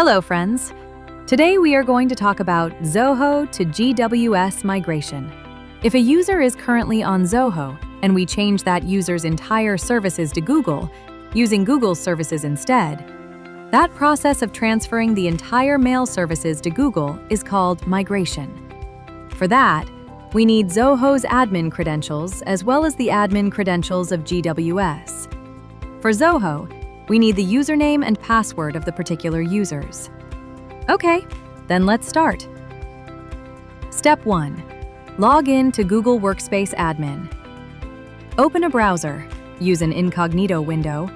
Hello, friends. Today we are going to talk about Zoho to GWS migration. If a user is currently on Zoho and we change that user's entire services to Google, using Google's services instead, that process of transferring the entire mail services to Google is called migration. For that, we need Zoho's admin credentials as well as the admin credentials of GWS. For Zoho, we need the username and password of the particular users. Okay, then let's start. Step 1. Log in to Google Workspace Admin. Open a browser, use an incognito window,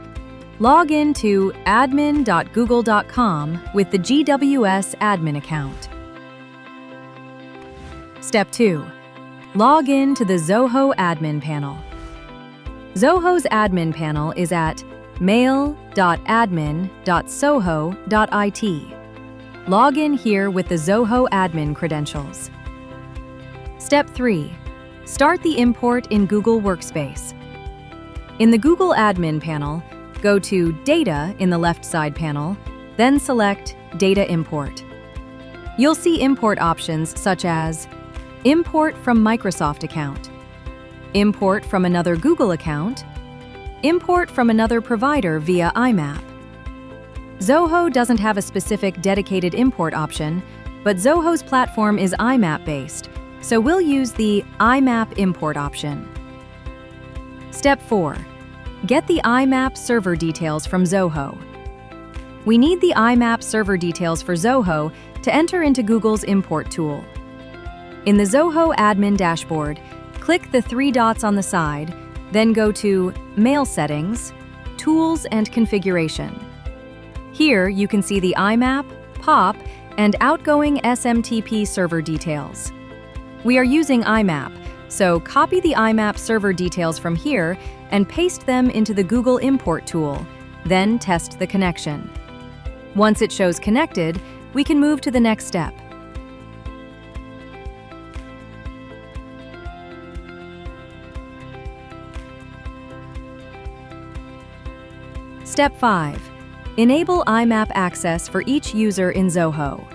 log in to admin.google.com with the GWS admin account. Step 2. Log in to the Zoho admin panel. Zoho's admin panel is at mail.admin.soho.it. Log in here with the Zoho admin credentials. Step 3. Start the import in Google Workspace. In the Google admin panel, go to Data in the left side panel, then select Data Import. You'll see import options such as Import from Microsoft account, Import from another Google account, Import from another provider via IMAP. Zoho doesn't have a specific dedicated import option, but Zoho's platform is IMAP-based, so we'll use the IMAP import option. Step 4. Get the IMAP server details from Zoho. We need the IMAP server details for Zoho to enter into Google's import tool. In the Zoho admin dashboard, click the 3 dots on the side, then go to Mail Settings, Tools and Configuration. Here you can see the IMAP, POP, and outgoing SMTP server details. We are using IMAP, so copy the IMAP server details from here and paste them into the Google import tool, then test the connection. Once it shows connected, we can move to the next step. Step 5. Enable IMAP access for each user in Zoho.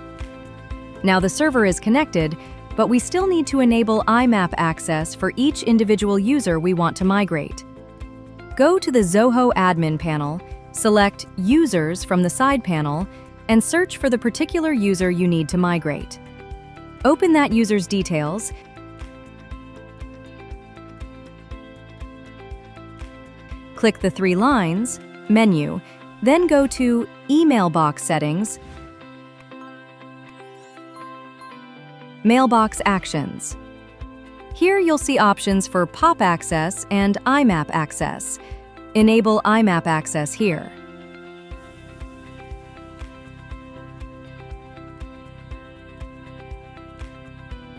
Now the server is connected, but we still need to enable IMAP access for each individual user we want to migrate. Go to the Zoho admin panel, select Users from the side panel, and search for the particular user you need to migrate. Open that user's details, click the 3 lines, menu, then go to Email Box Settings, Mailbox Actions. Here you'll see options for POP access and IMAP access. Enable IMAP access here.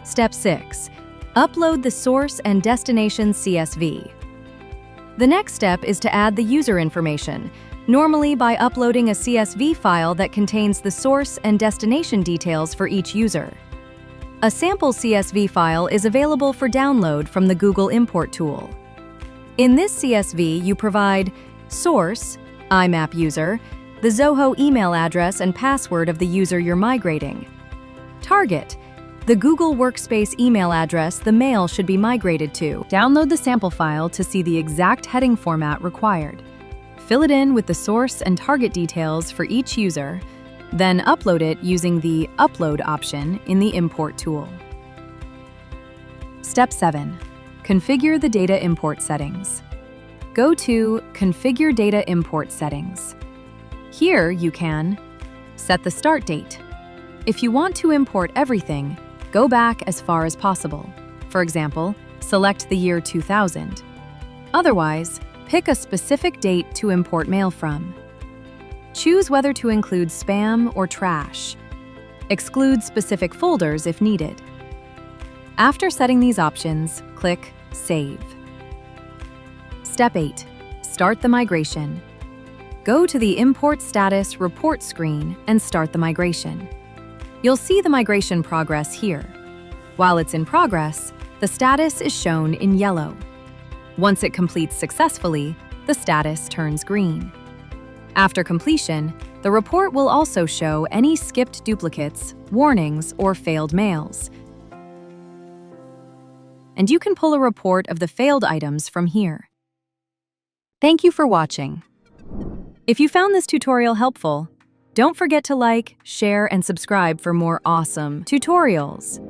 Step 6. Upload the source and destination CSV. The next step is to add the user information, normally by uploading a CSV file that contains the source and destination details for each user. A sample CSV file is available for download from the Google import tool. In this CSV, you provide source, IMAP user, the Zoho email address and password of the user you're migrating. Target, the Google Workspace email address the mail should be migrated to. Download the sample file to see the exact heading format required. Fill it in with the source and target details for each user, then upload it using the Upload option in the Import tool. Step 7. Configure the data import settings. Go to Configure Data Import Settings. Here you can set the start date. If you want to import everything, go back as far as possible. For example, select the year 2000. Otherwise, pick a specific date to import mail from. Choose whether to include spam or trash. Exclude specific folders if needed. After setting these options, click Save. Step 8. Start the migration. Go to the Import Status Report screen and start the migration. You'll see the migration progress here. While it's in progress, the status is shown in yellow. Once it completes successfully, the status turns green. After completion, The report will also show any skipped duplicates, warnings, or failed mails. And you can pull a report of the failed items from here. Thank you for watching. If you found this tutorial helpful, don't forget to like, share, and subscribe for more awesome tutorials.